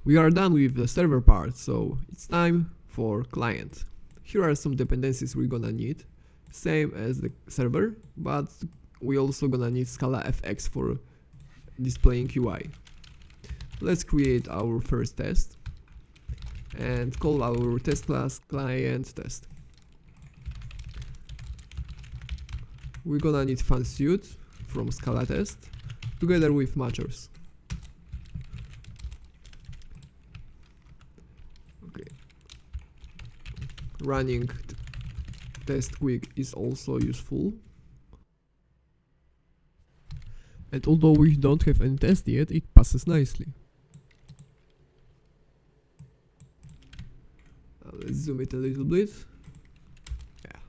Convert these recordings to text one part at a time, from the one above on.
We are done with the server part, so it's time for client. Here are some dependencies we're gonna need, same as the server, but we also gonna need Scala FX for displaying UI. Let's create our first test and call our test class client test. We're gonna need funsuit from Scala test together with matchers. Okay. Running test quick is also useful. And although we don't have any test yet, it passes nicely. Let's zoom it a little bit. Yeah.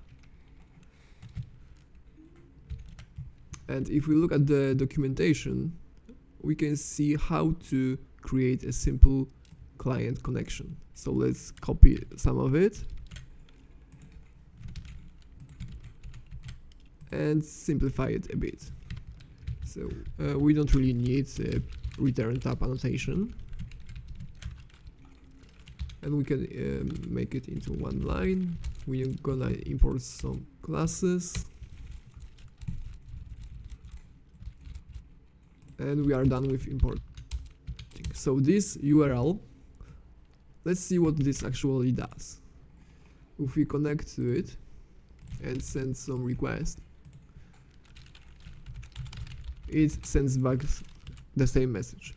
And if we look at the documentation, we can see how to create a simple client connection. So let's copy some of it and simplify it a bit. So we don't really need return tab annotation, and we can make it into one line. We're gonna import some classes, and we are done with importing. So this URL, let's see what this actually does. If we connect to it and send some request, it sends back the same message.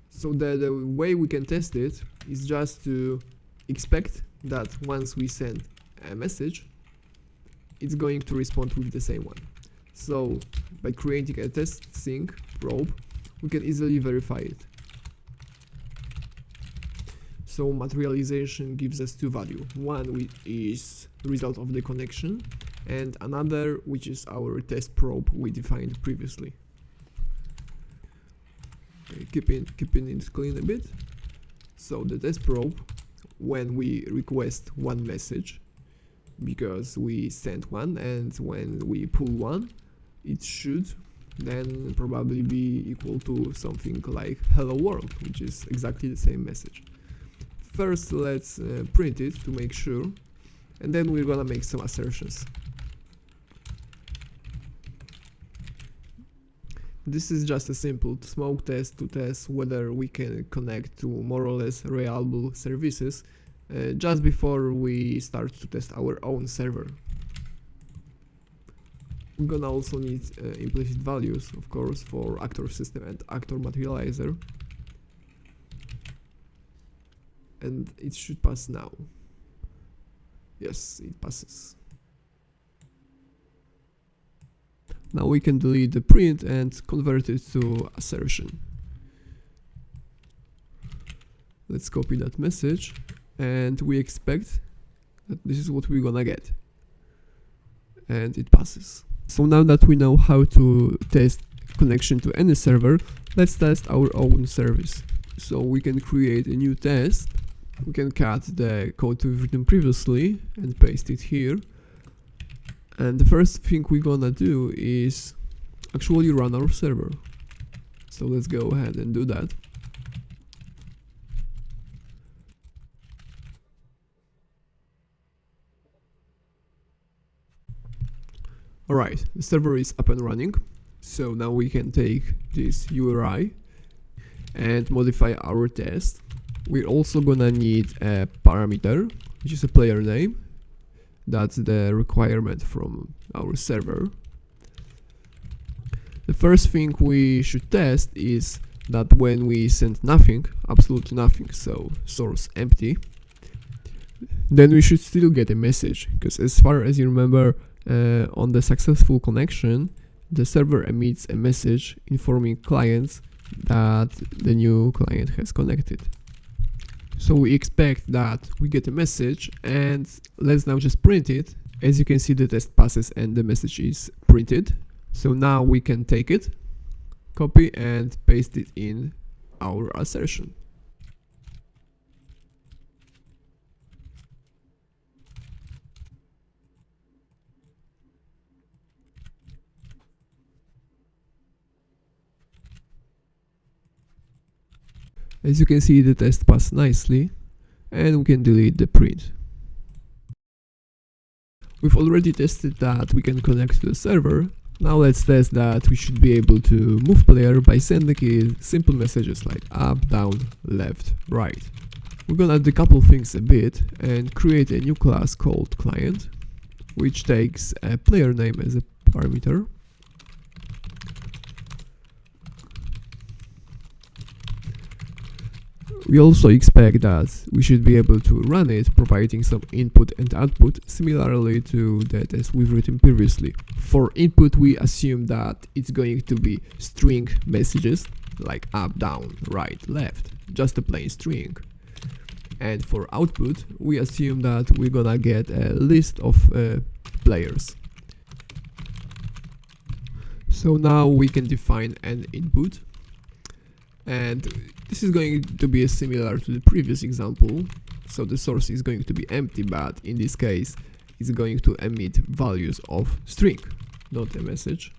So the way we can test it is just to expect that once we send a message, it's going to respond with the same one. So by creating a test sync probe, we can easily verify it. So materialization gives us two values. One which is the result of the connection, and another which is our test probe we defined previously. Okay, keeping it clean a bit. So the test probe, when we request one message, because we sent one, and when we pull one, it should then probably be equal to something like hello world, which is exactly the same message. First, let's print it to make sure, and then we're gonna make some assertions. This is just a simple smoke test to test whether we can connect to more or less reliable services just before we start to test our own server. We're gonna also need implicit values, of course, for actor system and actor materializer. And it should pass now. Yes, it passes. Now we can delete the print and convert it to assertion. Let's copy that message, and we expect that this is what we're gonna get. And it passes. So now that we know how to test connection to any server, let's test our own service. So we can create a new test. We can cut the code we've written previously and paste it here. And the first thing we're gonna do is actually run our server. So let's go ahead and do that. Alright, the server is up and running. So now we can take this URI and modify our test. We're also gonna need a parameter, which is a player name. That's the requirement from our server. The first thing we should test is that when we send nothing, absolutely nothing, so source empty, then we should still get a message, because as far as you remember, on the successful connection, the server emits a message informing clients that the new client has connected. So we expect that we get a message, and let's now just print it. As you can see, the test passes and the message is printed. So now we can take it, copy and paste it in our assertion. As you can see, the test passed nicely, and we can delete the print. We've already tested that we can connect to the server. Now let's test that we should be able to move player by sending it simple messages like up, down, left, right. We're gonna decouple things a bit and create a new class called client, which takes a player name as a parameter. We also expect that we should be able to run it, providing some input and output, similarly to the test we've written previously. For input, we assume that it's going to be string messages, like up, down, right, left, just a plain string. And for output, we assume that we're gonna get a list of players. So now we can define an input, and this is going to be similar to the previous example. So the source is going to be empty, but in this case it's going to emit values of string, not a message.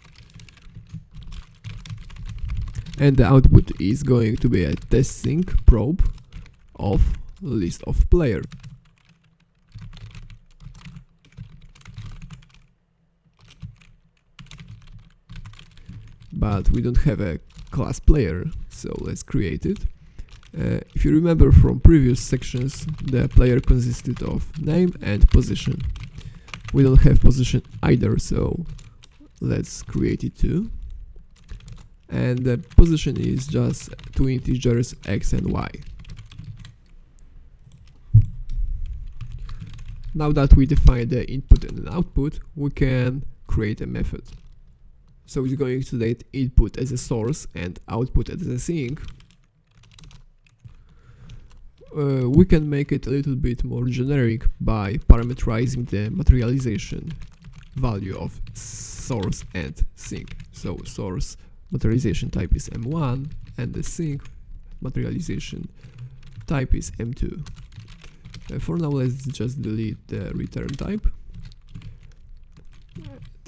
And the output is going to be a testing probe of list of player. But we don't have a class player, so let's create it. If you remember from previous sections, the player consisted of name and position. We don't have position either, so let's create it too. And the position is just two integers x and y. Now that we define the input and an output, we can create a method. So it's going to take input as a source and output as a sink. We can make it a little bit more generic by parameterizing the materialization value of source and sink. So source materialization type is M1 and the sink materialization type is M2. For now, let's just delete the return type.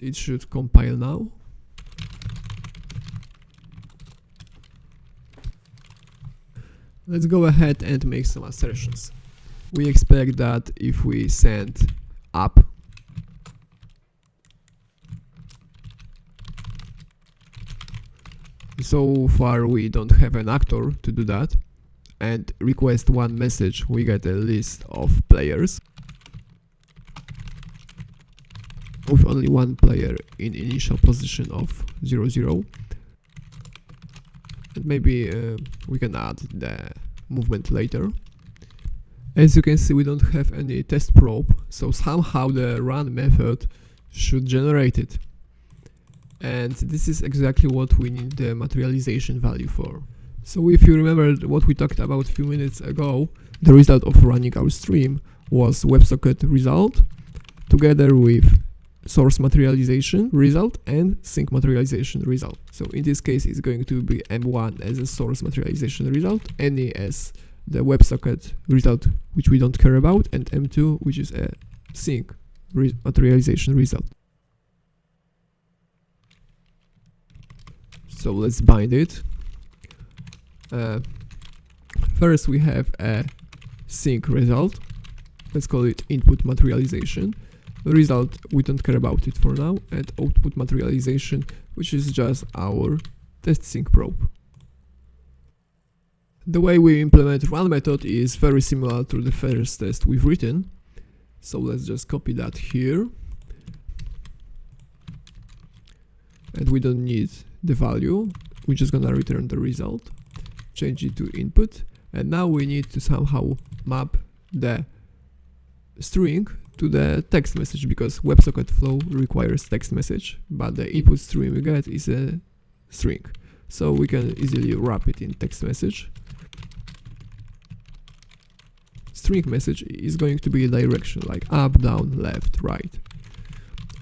It should compile now. Let's go ahead and make some assertions. We expect that if we send up, so far we don't have an actor to do that, and request one message, we get a list of players with only one player in initial position of 0, 0. And maybe we can add the movement later. As you can see, we don't have any test probe, so somehow the run method should generate it. And this is exactly what we need the materialization value for. So if you remember what we talked about a few minutes ago, the result of running our stream was WebSocket result together with source materialization result and sink materialization result. So in this case it's going to be M1 as a source materialization result, NE as the WebSocket result which we don't care about, and M2 which is a sink materialization result. So let's bind it. First we have a sink result, let's call it input materialization. Result, we don't care about it for now, and output materialization, which is just our test sink probe. The way we implement run method is very similar to the first test we've written, so let's just copy that here, and we don't need the value, we're just gonna return the result, change it to input, and now we need to somehow map the string to the text message, because WebSocket flow requires text message, but the input stream we get is a string, so we can easily wrap it in text message. String message is going to be a direction like up, down, left, right.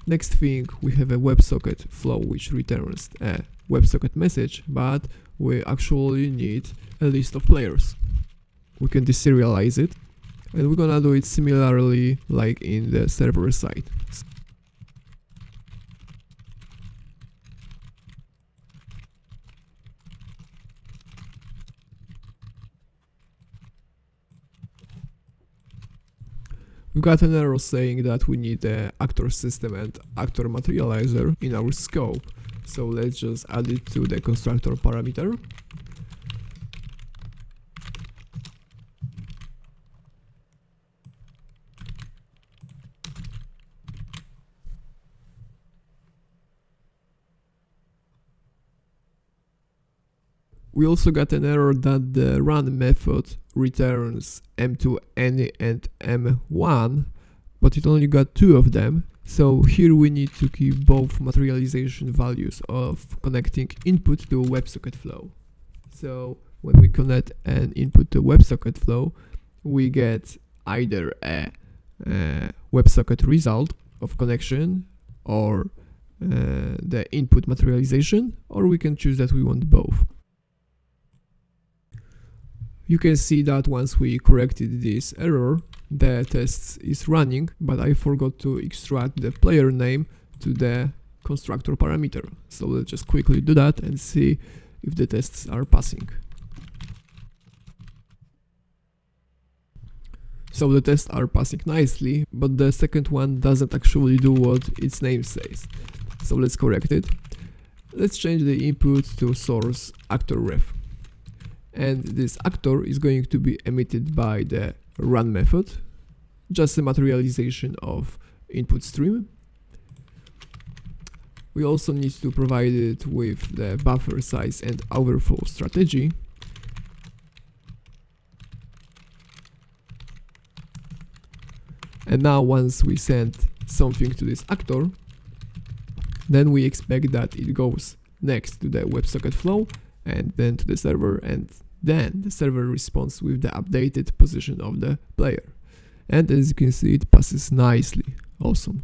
Next thing, we have a WebSocket flow which returns a WebSocket message, but we actually need a list of players. We can deserialize it, and we're gonna do it similarly like in the server side. We got an error saying that we need the actor system and actor materializer in our scope. So let's just add it to the constructor parameter. We also got an error that the run method returns M2, any and M1, but it only got 2 of them. So here we need to keep both materialization values of connecting input to Websocket flow. So when we connect an input to Websocket flow, we get either a Websocket result of connection or the input materialization, or we can choose that we want both. You can see that once we corrected this error, the test is running, but I forgot to extract the player name to the constructor parameter. So let's just quickly do that and see if the tests are passing. So the tests are passing nicely, but the second one doesn't actually do what its name says. So let's correct it. Let's change the input to source actor ref. And this actor is going to be emitted by the run method, just a materialization of input stream. We also need to provide it with the buffer size and overflow strategy. And now once we send something to this actor, then we expect that it goes next to the WebSocket flow and then to the server, and then the server responds with the updated position of the player. And as you can see, it passes nicely. Awesome.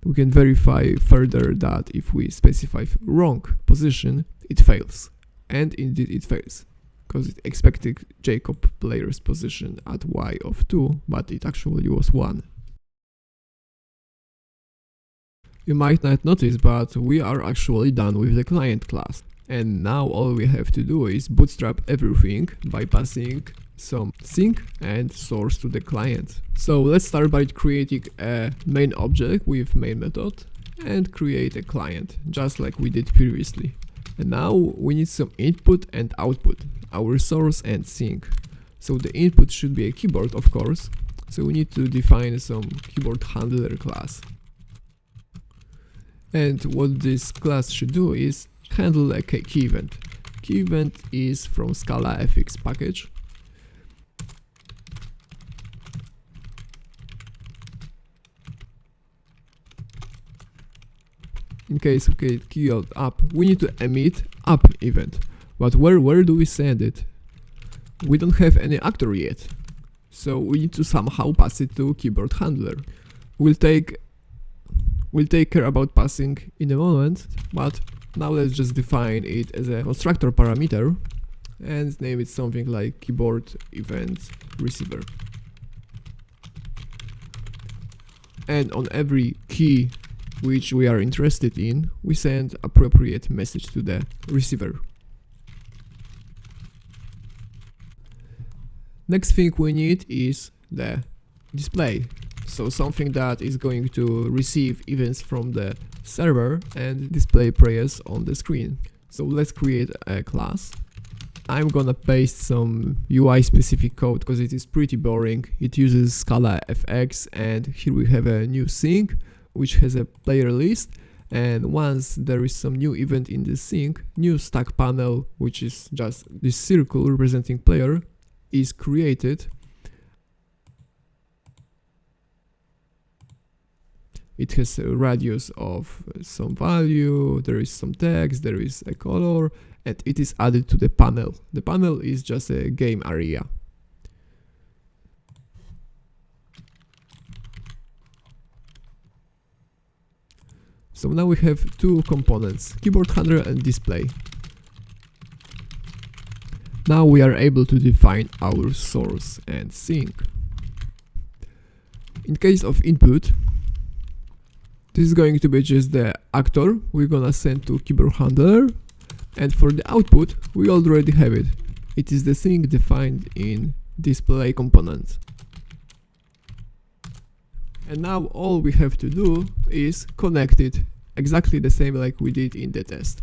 We can verify further that if we specify wrong position, it fails. And indeed it fails, because it expected Jacob player's position at y of 2, but it actually was 1. You might not notice, but we are actually done with the client class. And now all we have to do is bootstrap everything by passing some sync and source to the client. So let's start by creating a main object with main method and create a client, just like we did previously. And now we need some input and output, our source and sync. So the input should be a keyboard, of course. So we need to define some keyboard handler class. And what this class should do is handle a key event. Key event is from Scala fx package. In case we get key out up, we need to emit up event. But where do we send it? We don't have any actor yet, so we need to somehow pass it to keyboard handler. We'll take care about passing in a moment, but now let's just define it as a constructor parameter and name it something like keyboard event receiver. And on every key which we are interested in, we send appropriate message to the receiver. Next thing we need is the display. So something that is going to receive events from the server and display prayers on the screen. So let's create a class. I'm gonna paste some UI specific code because it is pretty boring. It uses Scala fx, and here we have a new sync which has a player list, and once there is some new event in the sync, new stack panel, which is just this circle representing player, is created. It has a radius of some value, there is some text, there is a color, and it is added to the panel. The panel is just a game area. So now we have two components, keyboard handler and display. Now we are able to define our source and sync. In case of input, this is going to be just the actor we're gonna send to keyboard handler, and for the output we already have it. It is the sync defined in display component. And now all we have to do is connect it exactly the same like we did in the test.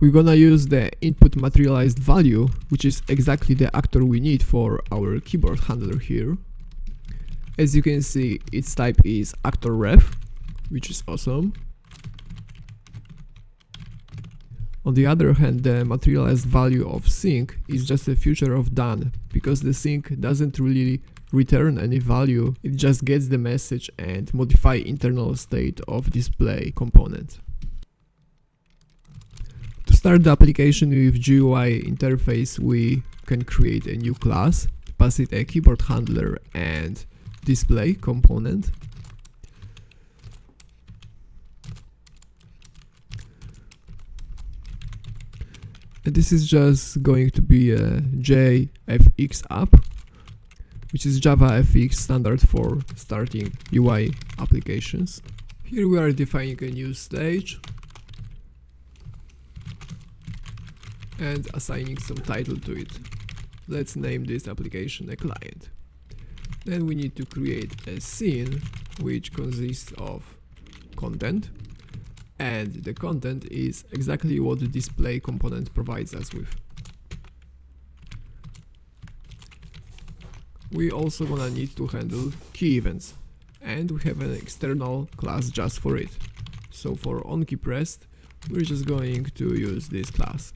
We're gonna use the input materialized value, which is exactly the actor we need for our keyboard handler here. As you can see, its type is actor ref, which is awesome. On the other hand, the materialized value of sync is just a future of done, because the sync doesn't really return any value, it just gets the message and modify internal state of display component. To start the application with GUI interface, we can create a new class, pass it a keyboard handler and display component. And this is just going to be a JFX app, which is Java FX standard for starting UI applications. Here we are defining a new stage and assigning some title to it. Let's name this application a client. Then we need to create a scene which consists of content, and the content is exactly what the display component provides us with. We also gonna need to handle key events, and we have an external class just for it. So for onKey pressed, we're just going to use this class.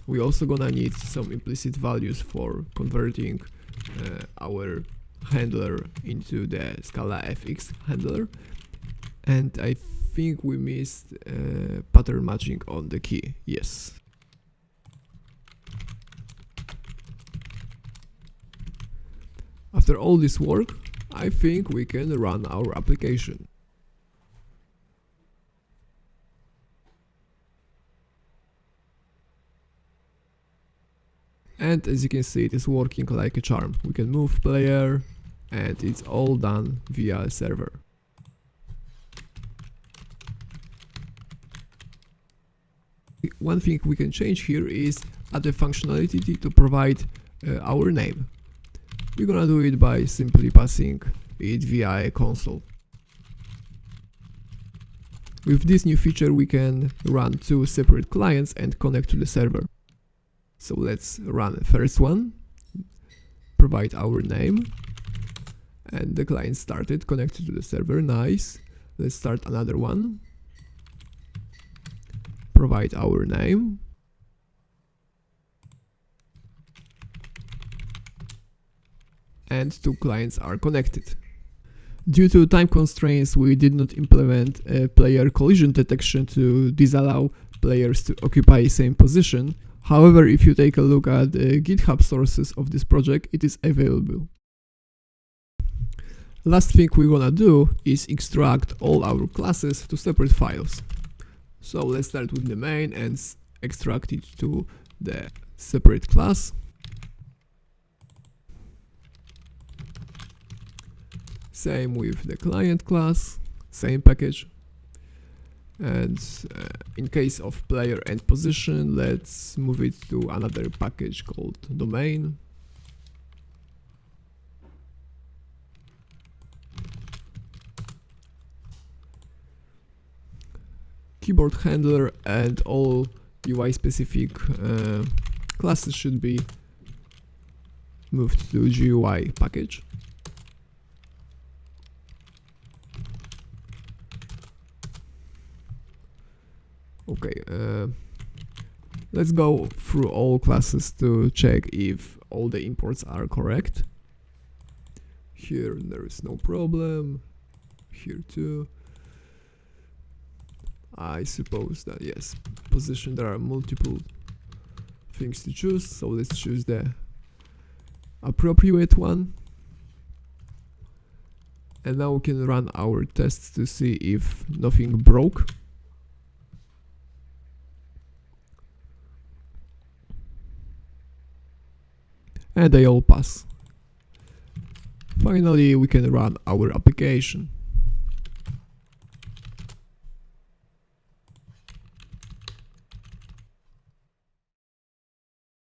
We also gonna need some implicit values for converting our handler into the Scala FX handler, and I think we missed pattern matching on the key. Yes. After all this work, I think we can run our application. And as you can see, it is working like a charm. We can move player and it's all done via a server. One thing we can change here is add a functionality to provide our name. We're gonna do it by simply passing it via a console. With this new feature we can run two separate clients and connect to the server. So let's run the first one, provide our name, and the client started, connected to the server, nice. Let's start another one, provide our name, and two clients are connected. Due to time constraints, we did not implement a player collision detection to disallow players to occupy same position. However, if you take a look at the GitHub sources of this project, it is available. Last thing we wanna do is extract all our classes to separate files. So let's start with the main and extract it to the separate class. Same with the client class, same package. And in case of player and position, let's move it to another package called domain. Keyboard handler and all UI specific classes should be moved to GUI package. Okay, let's go through all classes to check if all the imports are correct. Here there is no problem, here too. I suppose that yes, position there are multiple things to choose, so let's choose the appropriate one. And now we can run our tests to see if nothing broke. And they all pass. Finally, we can run our application.